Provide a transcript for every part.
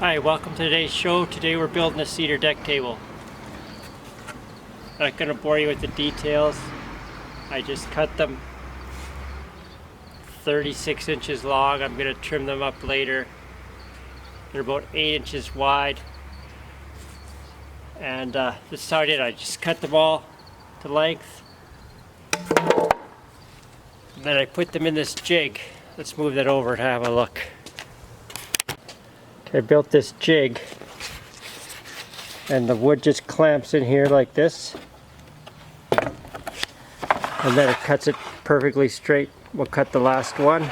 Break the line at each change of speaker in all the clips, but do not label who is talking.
Hi, welcome to today's show. Today we're building a cedar deck table. I'm not going to bore you with the details. I just cut them 36 inches long. I'm going to trim them up later. They're about 8 inches wide. And this is how I did it. I just cut them all to length. And then I put them in this jig. Let's move that over to have a look. I built this jig and the wood just clamps in here like this, and then it cuts it perfectly straight. We'll cut the last one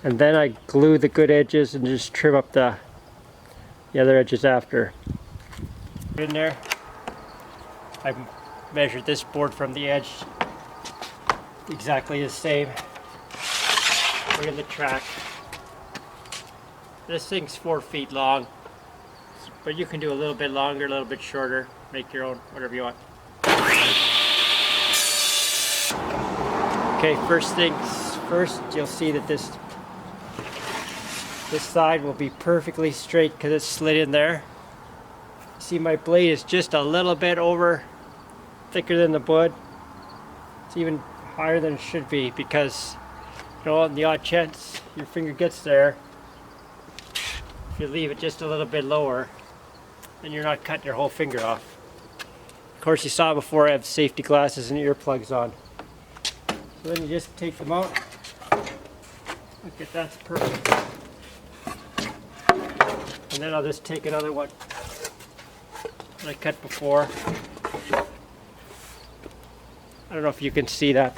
and then I glue the good edges and just trim up the other edges after. In there I measured this board from the edge exactly the same. Look at the track. This thing's 4 feet long, but you can do a little bit longer, a little bit shorter, make your own, whatever you want. Okay, first things first, you'll see that this side will be perfectly straight because it's slid in there. See, my blade is just a little bit over, thicker than the wood. It's even higher than it should be because, you know, on the odd chance your finger gets there, if you leave it just a little bit lower, then you're not cutting your whole finger off. Of course, you saw before I have safety glasses and earplugs on. So then you just take them out. Look at that's perfect. And then I'll just take another one that I cut before. I don't know if you can see that.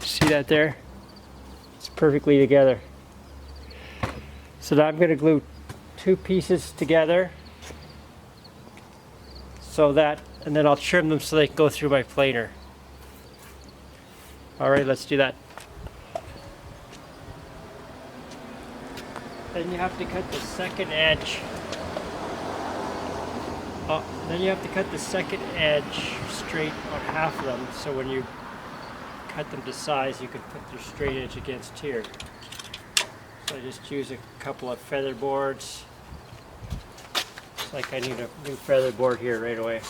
See that there? It's perfectly together. So now I'm going to glue 2 pieces together so that, and then I'll trim them so they can go through my planer. Alright, let's do that. Then you have to cut the second edge. Then you have to cut the second edge straight on half of them, so when you cut them to size you can put your straight edge against here. So I just use a couple of feather boards. It's like I need a new feather board here right away.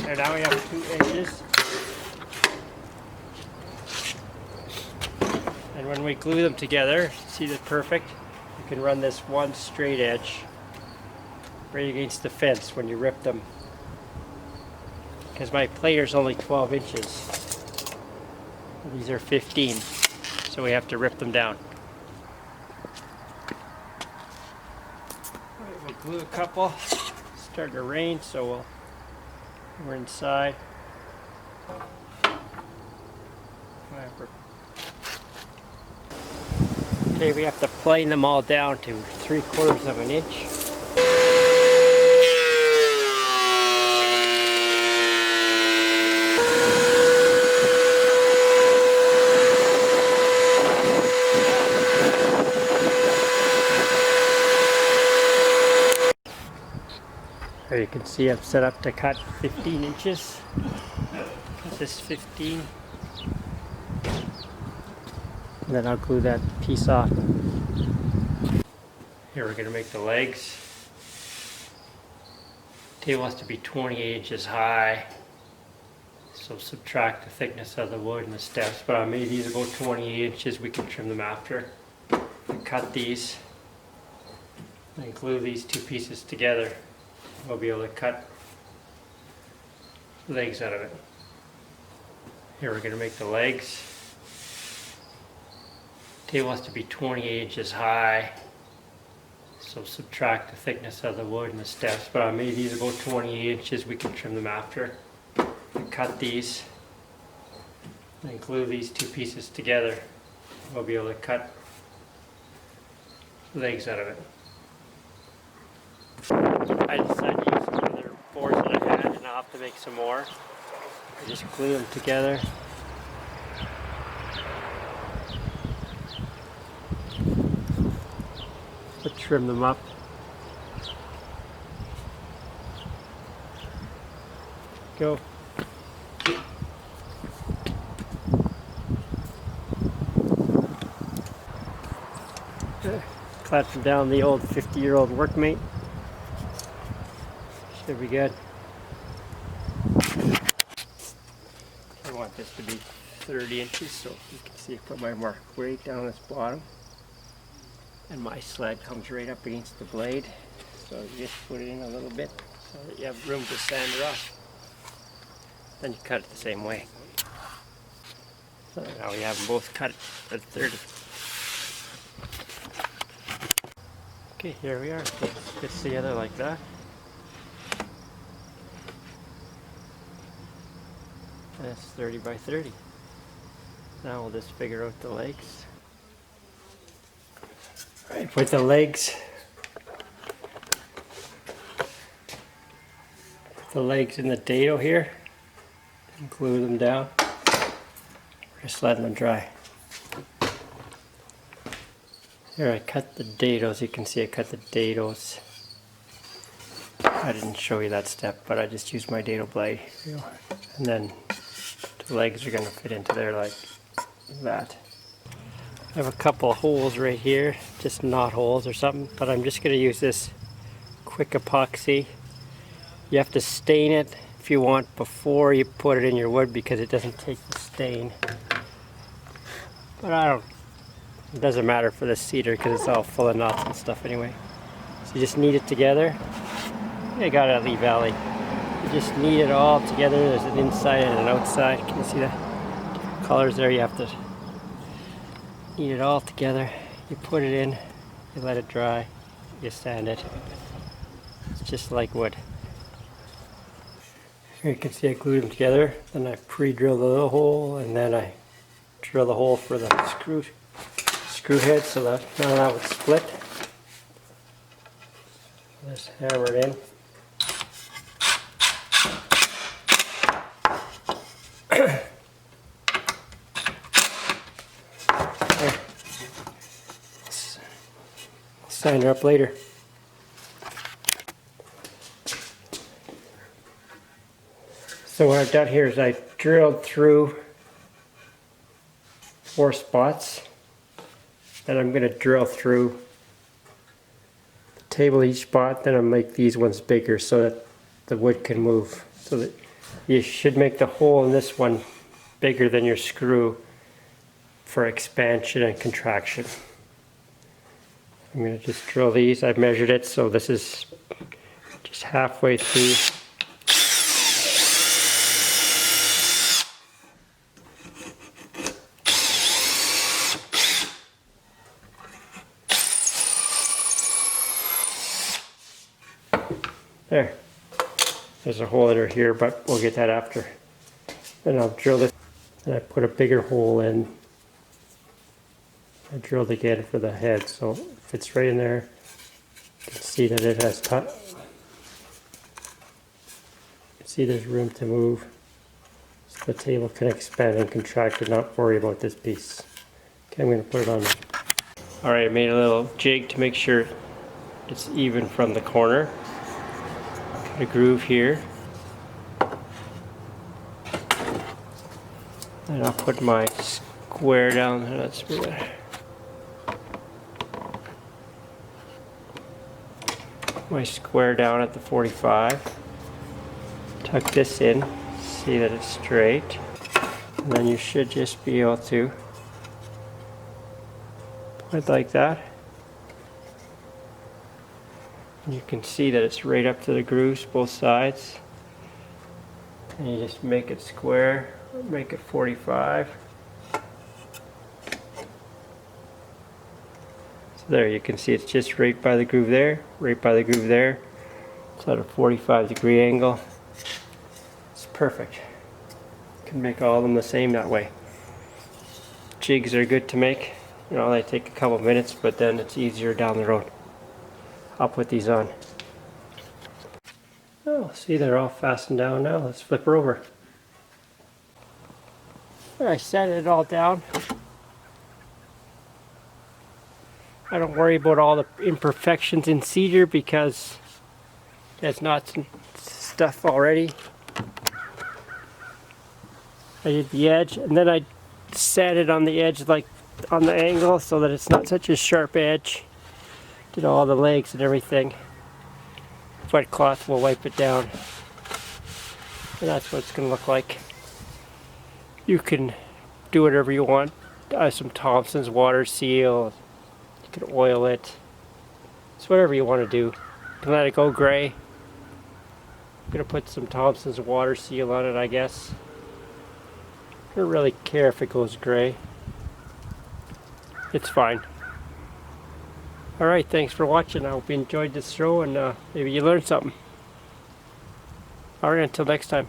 And now we have 2 edges. And when we glue them together, see the perfect? You can run this one straight edge right against the fence when you rip them. Because my planer's only 12 inches. These are 15, so we have to rip them down. Right, we'll glue a couple. It's starting to rain, so we're inside. Whatever. Okay, we have to plane them all down to 3/4 of an inch. There you can see I've set up to cut 15 inches. Cut this 15. And then I'll glue that piece off. Here we're going to make the legs. The table has to be 28 inches high. So subtract the thickness of the wood and the steps. But I made these about 28 inches. We can trim them after. Cut these. And glue these 2 pieces together. We'll be able to cut legs out of it. Here we're going to make the legs. The table has to be 28 inches high. So subtract the thickness of the wood and the steps. But I made these about 28 inches. We can trim them after. Cut these. And glue these 2 pieces together. We'll be able to cut legs out of it. I decided to use some other boards that I had, and I'll have to make some more. I just glue them together. Trim them up. go. Clapping down the old 50-year-old workmate. Should be good. I want this to be 30 inches, so you can see I put my mark right down this bottom. And my sled comes right up against the blade. So you just put it in a little bit so that you have room to sand it off. Then you cut it the same way. So now we have them both cut at 30. Okay, here we are. So it fits together like that. That's 30 by 30. Now we'll just figure out the legs. Alright, put the legs in the dado here and glue them down. We're just letting them dry. Here I cut the dados. You can see I cut the dados. I didn't show you that step, but I just used my dado blade. And then the legs are going to fit into there like that. I have a couple of holes right here, just knot holes or something, but I'm just going to use this quick epoxy. You have to stain it if you want before you put it in your wood because it doesn't take the stain. But it doesn't matter for the cedar because it's all full of knots and stuff anyway. So you just knead it together. I got it at Lee Valley. You just knead it all together. There's an inside and an outside. Can you see the different colors there? You have to knead it all together. You put it in, you let it dry, you sand it. It's just like wood. Here you can see I glued them together. Then I pre-drill the little hole, and then I drill the hole for the screw head so that none of that would split. Just hammer it in. Sign her up later. So what I've done here is I drilled through 4 spots, and I'm going to drill through the table each spot. Then I'll make these ones bigger so that the wood can move. So that you should make the hole in this one bigger than your screw for expansion and contraction. I'm going to just drill these. I've measured it, so this is just halfway through. There. There's a hole in here, but we'll get that after. And I'll drill this, and I put a bigger hole in. I drilled again for the head, so it fits right in there. You can see that it has you can see there's room to move, so the table can expand and contract and not worry about this piece. Okay, I'm going to put it on. Alright, I made a little jig to make sure it's even from the corner. Cut a groove here. And I'll put my square down. That's my square down at the 45. Tuck this in, see that it's straight, and then you should just be able to put it like that. And you can see that it's right up to the grooves, both sides. And you just make it square, make it 45. There, you can see it's just right by the groove there, right by the groove there. It's at a 45-degree angle. It's perfect. You can make all of them the same that way. Jigs are good to make. You know, they take a couple minutes, but then it's easier down the road. I'll put these on. Oh, see, they're all fastened down now. Let's flip her over. There, I set it all down. I don't worry about all the imperfections in cedar because there's knots and stuff already. I did the edge, and then I sanded on the edge, like on the angle, so that it's not such a sharp edge. Did all the legs and everything. Wet cloth will wipe it down. And that's what it's going to look like. You can do whatever you want. Some Thompson's water seal. You can oil it. It's whatever you want to do. You can let it go gray. I'm going to put some Thompson's water seal on it, I guess. I don't really care if it goes gray. It's fine. Alright, thanks for watching. I hope you enjoyed this show and maybe you learned something. Alright, until next time.